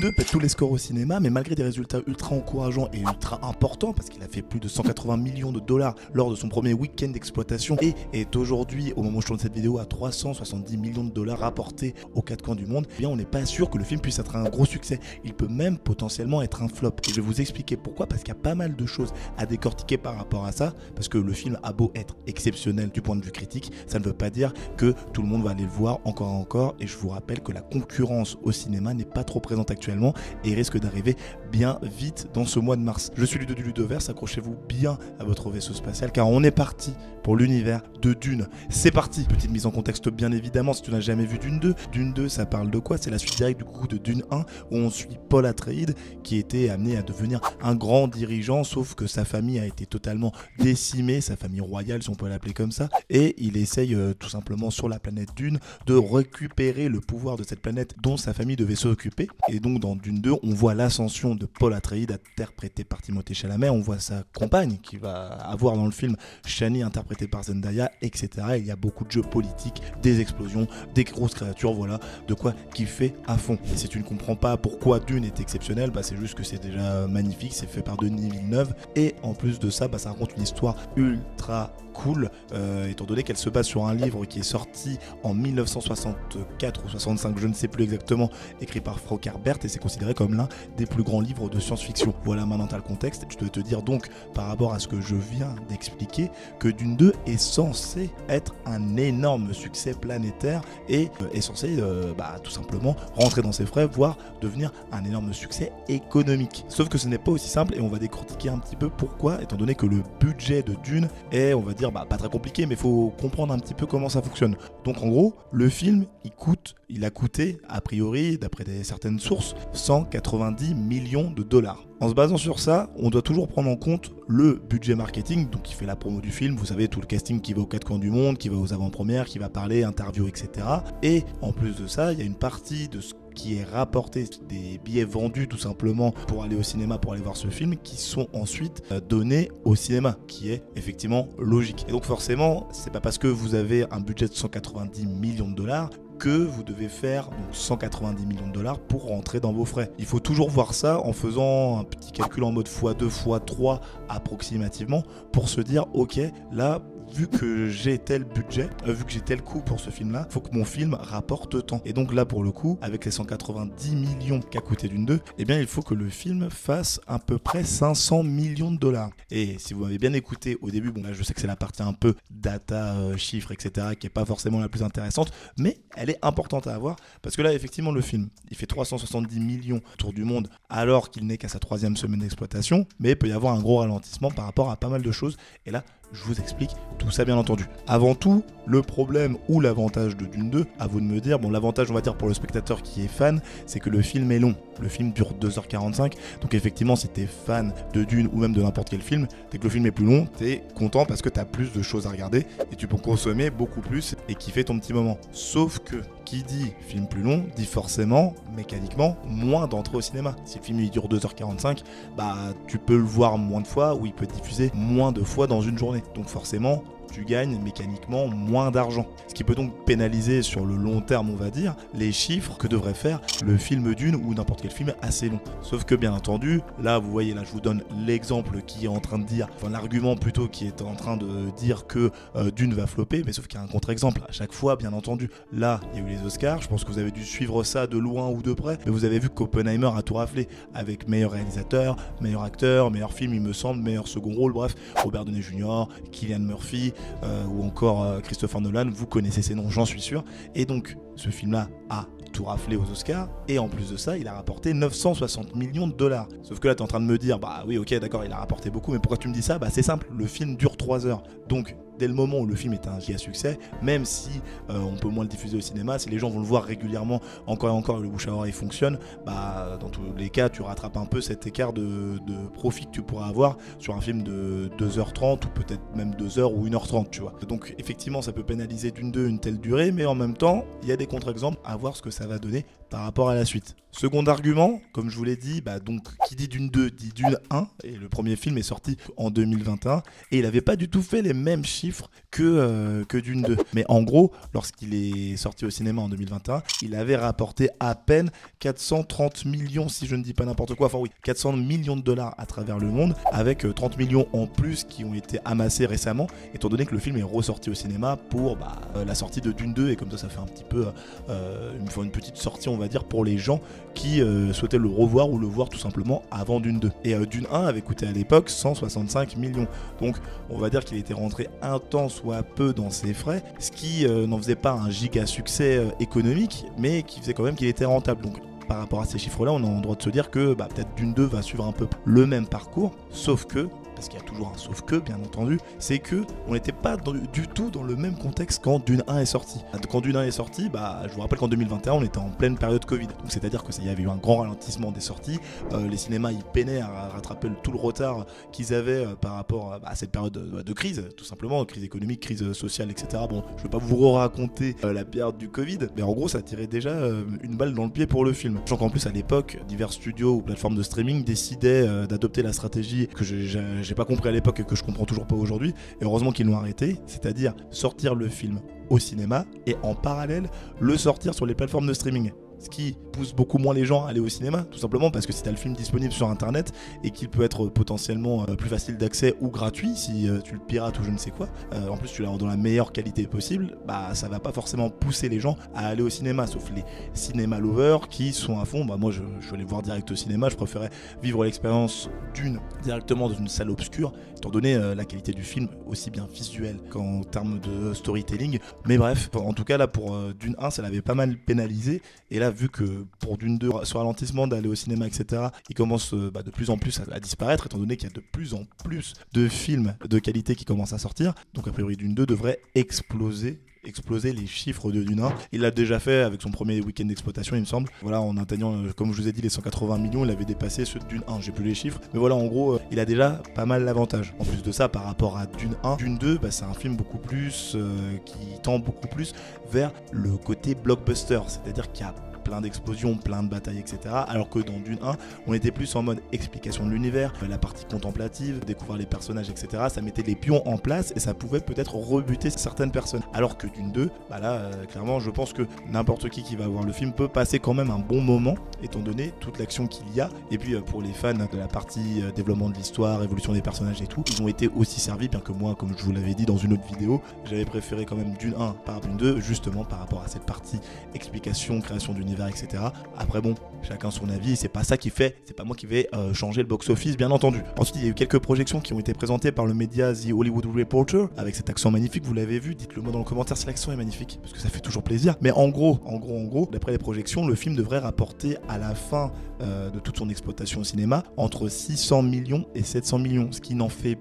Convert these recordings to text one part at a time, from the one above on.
2 pète tous les scores au cinéma, mais malgré des résultats ultra encourageants et ultra importants, parce qu'il a fait plus de 180 millions de dollars lors de son premier week-end d'exploitation et est aujourd'hui, au moment où je tourne cette vidéo, à 370 millions de dollars rapportés aux quatre coins du monde, eh bien on n'est pas sûr que le film puisse être un gros succès. Il peut même potentiellement être un flop. Et je vais vous expliquer pourquoi, parce qu'il y a pas mal de choses à décortiquer par rapport à ça, parce que le film a beau être exceptionnel du point de vue critique, ça ne veut pas dire que tout le monde va aller le voir encore et encore, et je vous rappelle que la concurrence au cinéma n'est pas trop présente actuellement et risque d'arriver bien vite dans ce mois de mars. Je suis Ludo du Ludoverse, accrochez-vous bien à votre vaisseau spatial car on est parti pour l'univers de Dune. C'est parti. Petite mise en contexte bien évidemment, si tu n'as jamais vu Dune 2, Dune 2 ça parle de quoi? C'est la suite directe du coup de Dune 1 où on suit Paul Atreides qui était amené à devenir un grand dirigeant, sauf que sa famille a été totalement décimée, sa famille royale si on peut l'appeler comme ça, et il essaye tout simplement sur la planète Dune de récupérer le pouvoir de cette planète dont sa famille devait s'occuper. Et donc dans Dune 2 on voit l'ascension de Paul Atreides interprété par Timothée Chalamet, on voit sa compagne qui va avoir dans le film Chani interprétée par Zendaya, etc. Et il y a beaucoup de jeux politiques, des explosions, des grosses créatures, voilà de quoi kiffer à fond. Et si tu ne comprends pas pourquoi Dune est exceptionnel, bah c'est juste que c'est déjà magnifique, c'est fait par Denis Villeneuve et en plus de ça, bah ça raconte une histoire ultra cool, étant donné qu'elle se base sur un livre qui est sorti en 1964 ou 65, je ne sais plus exactement, écrit par Frank Herbert, et c'est considéré comme l'un des plus grands livres de science-fiction. Voilà maintenant t'as le contexte. Je dois te dire donc, par rapport à ce que je viens d'expliquer, que Dune 2 est censé être un énorme succès planétaire et est censé tout simplement rentrer dans ses frais, voire devenir un énorme succès économique. Sauf que ce n'est pas aussi simple et on va décortiquer un petit peu pourquoi, étant donné que le budget de Dune est, on va dire, pas très compliqué, mais il faut comprendre un petit peu comment ça fonctionne. Donc en gros, le film, il a coûté, a priori, d'après certaines sources, 190 millions de dollars. En se basant sur ça, on doit toujours prendre en compte le budget marketing, donc qui fait la promo du film, vous savez, tout le casting qui va aux quatre coins du monde, qui va aux avant-premières, qui va parler, interview, etc. Et en plus de ça, il y a une partie de ce qui est rapporté, des billets vendus tout simplement pour aller au cinéma, pour aller voir ce film, qui sont ensuite donnés au cinéma, qui est effectivement logique. Et donc forcément, c'est pas parce que vous avez un budget de 190 millions de dollars que vous devez faire donc 190 millions de dollars pour rentrer dans vos frais. Il faut toujours voir ça en faisant un petit calcul en mode x2, x3 approximativement pour se dire ok, là vu que j'ai tel budget, vu que j'ai tel coût pour ce film-là, faut que mon film rapporte tant. Et donc là, pour le coup, avec les 190 millions qu'a coûté Dune 2, eh bien, il faut que le film fasse à peu près 500 millions de dollars. Et si vous m'avez bien écouté au début, bon là, je sais que c'est la partie un peu data, chiffres, etc., qui est pas forcément la plus intéressante, mais elle est importante à avoir, parce que là, effectivement, le film, il fait 370 millions autour du monde, alors qu'il n'est qu'à sa 3e semaine d'exploitation, mais il peut y avoir un gros ralentissement par rapport à pas mal de choses. Et là, je vous explique tout ça bien entendu. Avant tout, le problème ou l'avantage de Dune 2, à vous de me dire, bon l'avantage on va dire pour le spectateur qui est fan, c'est que le film est long. Le film dure 2h45, donc effectivement si t'es fan de Dune ou même de n'importe quel film, dès que le film est plus long, t'es content parce que t'as plus de choses à regarder et tu peux consommer beaucoup plus et kiffer ton petit moment. Sauf que qui dit film plus long, dit forcément, mécaniquement, moins d'entrées au cinéma. Si le film il dure 2h45, bah tu peux le voir moins de fois ou il peut être diffusé moins de fois dans une journée. Donc forcément, tu gagnes mécaniquement moins d'argent. Ce qui peut donc pénaliser sur le long terme, on va dire, les chiffres que devrait faire le film Dune ou n'importe quel film assez long. Sauf que bien entendu, là vous voyez, là je vous donne l'exemple qui est en train de dire, enfin l'argument plutôt qui est en train de dire que Dune va flopper, mais sauf qu'il y a un contre-exemple. À chaque fois, bien entendu, là il y a eu les Oscars, je pense que vous avez dû suivre ça de loin ou de près, mais vous avez vu qu'Oppenheimer a tout raflé, avec meilleur réalisateur, meilleur acteur, meilleur film il me semble, meilleur second rôle, bref, Robert Downey Jr., Cillian Murphy, ou encore Christopher Nolan, vous connaissez ces noms, j'en suis sûr. Et donc, ce film-là a tout raflé aux Oscars, et en plus de ça, il a rapporté 960 millions de dollars. Sauf que là, t'es en train de me dire, bah oui, ok, d'accord, il a rapporté beaucoup, mais pourquoi tu me dis ça? Bah c'est simple, le film dure 3 heures. Donc, dès le moment où le film est un giga succès, même si on peut moins le diffuser au cinéma, si les gens vont le voir régulièrement, encore et encore, et le bouche à oreille fonctionne, bah dans tous les cas, tu rattrapes un peu cet écart de profit que tu pourras avoir sur un film de 2h30 ou peut-être même 2h ou 1h30, tu vois. Donc effectivement, ça peut pénaliser Dune 2 une telle durée, mais en même temps, il y a des contre-exemples à voir ce que ça va donner par rapport à la suite. Second argument, comme je vous l'ai dit, donc qui dit Dune 2 dit Dune 1, et le premier film est sorti en 2021, et il n'avait pas du tout fait les mêmes chiffres que Dune 2. Mais en gros, lorsqu'il est sorti au cinéma en 2021, il avait rapporté à peine 430 millions, si je ne dis pas n'importe quoi, 400 millions de dollars à travers le monde, avec 30 millions en plus qui ont été amassés récemment, étant donné que le film est ressorti au cinéma pour la sortie de Dune 2, et comme ça fait un petit peu une petite sortie, on va dire, pour les gens qui souhaitaient le revoir ou le voir tout simplement avant Dune 2. Et Dune 1 avait coûté à l'époque 165 millions. Donc on va dire qu'il était rentré un tant soit peu dans ses frais, ce qui n'en faisait pas un giga succès économique, mais qui faisait quand même qu'il était rentable. Donc par rapport à ces chiffres-là, on a le droit de se dire que peut-être Dune 2 va suivre un peu le même parcours, sauf que, parce qu'il y a toujours un sauf que, bien entendu, c'est que on n'était pas du tout dans le même contexte quand Dune 1 est sorti. Quand Dune 1 est sorti, je vous rappelle qu'en 2021, on était en pleine période Covid. Donc c'est-à-dire qu'il y avait eu un grand ralentissement des sorties. Les cinémas, ils peinaient à rattraper tout le retard qu'ils avaient par rapport à cette période de crise, tout simplement, crise économique, crise sociale, etc. Bon, je ne vais pas vous raconter la période du Covid, mais en gros, ça tirait déjà une balle dans le pied pour le film. Sachant qu'en plus, à l'époque, divers studios ou plateformes de streaming décidaient d'adopter la stratégie que j'ai pas compris à l'époque et que je comprends toujours pas aujourd'hui, et heureusement qu'ils l'ont arrêté, c'est-à-dire sortir le film au cinéma et en parallèle le sortir sur les plateformes de streaming. Ce qui pousse beaucoup moins les gens à aller au cinéma, tout simplement parce que si tu as le film disponible sur internet et qu'il peut être potentiellement plus facile d'accès ou gratuit si tu le pirates ou je ne sais quoi, en plus tu l'as dans la meilleure qualité possible, ça va pas forcément pousser les gens à aller au cinéma, sauf les cinéma lovers qui sont à fond. Moi je suis allé voir direct au cinéma, je préférais vivre l'expérience directement dans une salle obscure, étant donné la qualité du film, aussi bien visuelle qu'en termes de storytelling. Mais bref, en tout cas là pour Dune 1, ça l'avait pas mal pénalisé, et là vu que pour Dune 2, ce ralentissement d'aller au cinéma, etc., il commence de plus en plus à disparaître, étant donné qu'il y a de plus en plus de films de qualité qui commencent à sortir. Donc a priori Dune 2 devrait exploser les chiffres de Dune 1. Il l'a déjà fait avec son premier week-end d'exploitation, il me semble. Voilà, en atteignant, comme je vous ai dit, les 180 millions, il avait dépassé ceux de Dune 1. J'ai plus les chiffres, mais voilà, en gros, il a déjà pas mal d'avantages. En plus de ça, par rapport à Dune 1, Dune 2, c'est un film beaucoup plus qui tend beaucoup plus vers le côté blockbuster, c'est-à-dire qu'il y a plein d'explosions, plein de batailles, etc. Alors que dans Dune 1, on était plus en mode explication de l'univers, la partie contemplative, découvrir les personnages, etc. Ça mettait les pions en place et ça pouvait peut-être rebuter certaines personnes. Alors que Dune 2, clairement, je pense que n'importe qui va voir le film peut passer quand même un bon moment, étant donné toute l'action qu'il y a. Et puis pour les fans de la partie développement de l'histoire, évolution des personnages et tout, ils ont été aussi servis, bien que moi, comme je vous l'avais dit dans une autre vidéo, j'avais préféré quand même Dune 1 par Dune 2, justement par rapport à cette partie explication, création d'univers, etc. Après bon, chacun son avis, c'est pas ça qui fait, c'est pas moi qui vais changer le box-office, bien entendu. Ensuite, il y a eu quelques projections qui ont été présentées par le média The Hollywood Reporter, avec cet accent magnifique, vous l'avez vu, dites-le moi dans le commentaire si l'accent est magnifique, parce que ça fait toujours plaisir. Mais en gros, d'après les projections, le film devrait rapporter à la fin de toute son exploitation au cinéma entre 600 millions et 700 millions, ce qui fait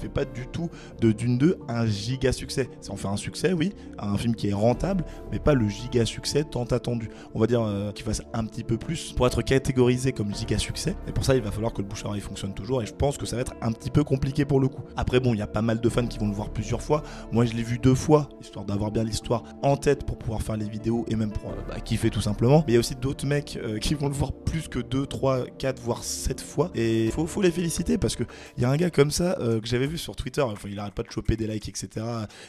pas du tout de Dune 2 un giga succès. Ça en fait un succès, oui, un film qui est rentable, mais pas le giga succès tant attendu. On va dire qu'il fasse un petit peu plus pour être catégorisé comme giga succès, et pour ça il va falloir que le bouche à oreille fonctionne toujours, et je pense que ça va être un petit peu compliqué pour le coup. Après bon, il y a pas mal de fans qui vont le voir plusieurs fois. Moi je l'ai vu 2 fois, histoire d'avoir bien l'histoire en tête pour pouvoir faire les vidéos et même pour kiffer tout simplement. Mais il y a aussi d'autres mecs qui vont le voir plus que 2, 3, 4 voire 7 fois, et faut les féliciter, parce que il y a un gars comme ça que j'avais vu sur Twitter, il arrête pas de choper des likes, etc.,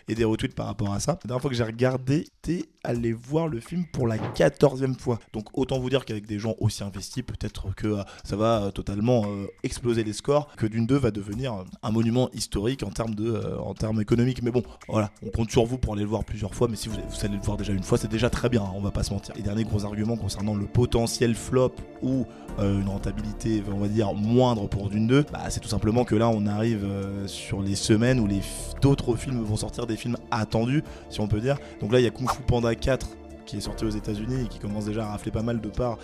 et des retweets par rapport à ça. La dernière fois que j'ai regardé, t'es allé voir le film pour la 14e fois. Donc autant vous dire qu'avec des gens aussi investis, peut-être que ça va totalement exploser les scores, que Dune 2 va devenir un monument historique en termes économiques. Mais bon, voilà, on compte sur vous pour aller le voir plusieurs fois, mais si vous allez le voir déjà une fois, c'est déjà très bien, on va pas se mentir. Et dernier gros argument concernant le potentiel flop ou une rentabilité, on va dire, moindre pour Dune 2, c'est tout simplement que là on arrive sur les semaines où d'autres films vont sortir, des films attendus, si on peut dire. Donc là il y a Kung Fu Panda 4 qui est sorti aux États-Unis et qui commence déjà à rafler pas mal de parts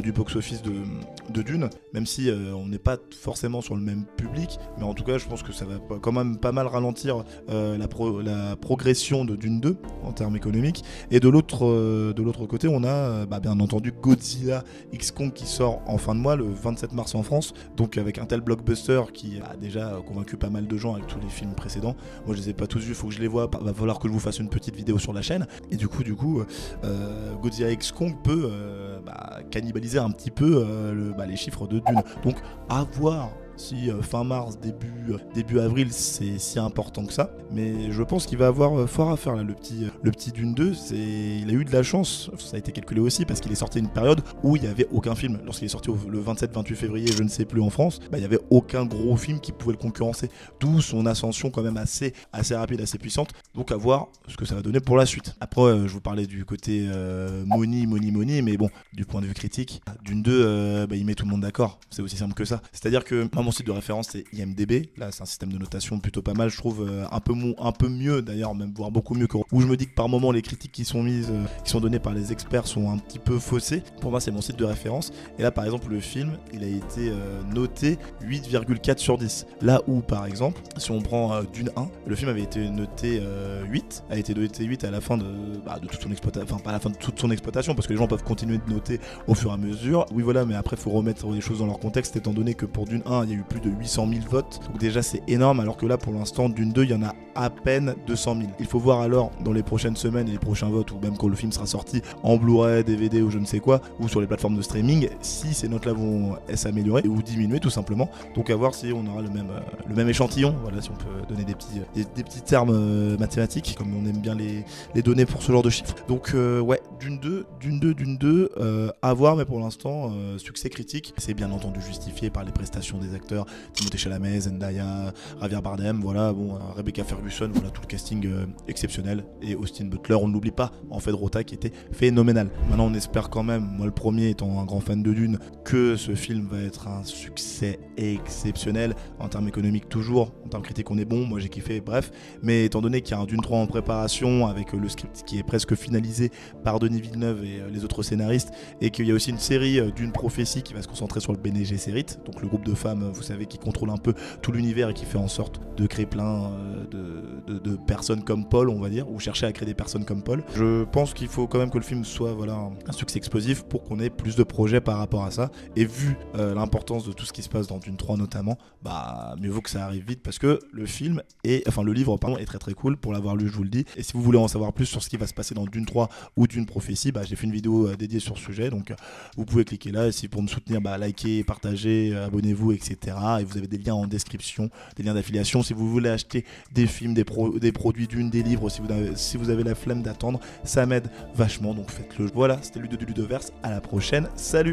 du box-office de Dune, même si on n'est pas forcément sur le même public, mais en tout cas je pense que ça va quand même pas mal ralentir la progression de Dune 2 en termes économiques. Et de l'autre côté, on a bien entendu Godzilla X Kong qui sort en fin de mois, le 27 mars en France, donc avec un tel blockbuster qui a déjà convaincu pas mal de gens avec tous les films précédents. Moi je les ai pas tous vus, faut que je les vois, va falloir que je vous fasse une petite vidéo sur la chaîne. Et du coup Godzilla x Kong peut cannibaliser un petit peu les chiffres de Dune. Donc à voir si fin mars, début avril, c'est si important que ça. Mais je pense qu'il va avoir fort à faire là, le petit Dune 2. Il a eu de la chance, ça a été calculé aussi, parce qu'il est sorti à une période où il n'y avait aucun film. Lorsqu'il est sorti le 27-28 février, je ne sais plus en France, il n'y avait aucun gros film qui pouvait le concurrencer. D'où son ascension quand même assez rapide, assez puissante. Donc à voir ce que ça va donner pour la suite. Après, je vous parlais du côté money, mais bon, du point de vue critique, Dune 2, il met tout le monde d'accord. C'est aussi simple que ça. C'est-à-dire que mon site de référence c'est IMDb, là c'est un système de notation plutôt pas mal, je trouve un peu mieux d'ailleurs, même voire beaucoup mieux que où je me dis que par moment les critiques qui sont données par les experts sont un petit peu faussées. Pour moi c'est mon site de référence, et là par exemple le film il a été noté 8,4 sur 10, là où par exemple si on prend Dune 1, le film avait été noté 8, a été noté 8 à la fin de toute son exploitation, enfin pas à la fin de toute son exploitation parce que les gens peuvent continuer de noter au fur et à mesure, oui voilà, mais après faut remettre les choses dans leur contexte étant donné que pour Dune 1 il y a eu plus de 800 000 votes, donc déjà c'est énorme, alors que là pour l'instant Dune 2 il y en a à peine 200 000. Il faut voir alors dans les prochaines semaines et les prochains votes, ou même quand le film sera sorti en Blu-ray, DVD ou je ne sais quoi, ou sur les plateformes de streaming, si ces notes là vont s'améliorer ou diminuer tout simplement. Donc à voir si on aura le même échantillon, voilà, si on peut donner des petits termes mathématiques, comme on aime bien les donner pour ce genre de chiffres. Donc ouais, Dune 2 à voir, mais pour l'instant succès critique. C'est bien entendu justifié par les prestations des acteurs, Timothée Chalamet, Zendaya, Javier Bardem, voilà, bon, Rebecca Ferguson, voilà, tout le casting exceptionnel, et Austin Butler, on ne l'oublie pas, en fait Rota qui était phénoménal. Maintenant on espère quand même, moi le premier étant un grand fan de Dune, que ce film va être un succès exceptionnel, en termes économiques toujours, en termes critiques on est bon, moi j'ai kiffé, bref, mais étant donné qu'il y a un Dune 3 en préparation, avec le script qui est presque finalisé par Denis Villeneuve et les autres scénaristes, et qu'il y a aussi une série Dune Prophétie qui va se concentrer sur le Bene Gesserit, donc le groupe de femmes, vous savez, qui contrôle un peu tout l'univers et qui fait en sorte de créer plein de personnes comme Paul, on va dire, ou chercher à créer des personnes comme Paul. Je pense qu'il faut quand même que le film soit un succès explosif pour qu'on ait plus de projets par rapport à ça, et vu l'importance de tout ce qui se passe dans Dune 3 notamment, mieux vaut que ça arrive vite, parce que le livre est très très cool. Pour l'avoir lu, je vous le dis, et si vous voulez en savoir plus sur ce qui va se passer dans Dune 3 ou Dune Prophétie, j'ai fait une vidéo dédiée sur ce sujet, donc vous pouvez cliquer là, et si pour me soutenir, likez, partagez, abonnez-vous, etc. Et vous avez des liens en description, des liens d'affiliation si vous voulez acheter des films, des produits Dune, des livres, si vous avez la flemme d'attendre, ça m'aide vachement, donc faites-le. Voilà, c'était Ludo du Ludoverse, à la prochaine, salut.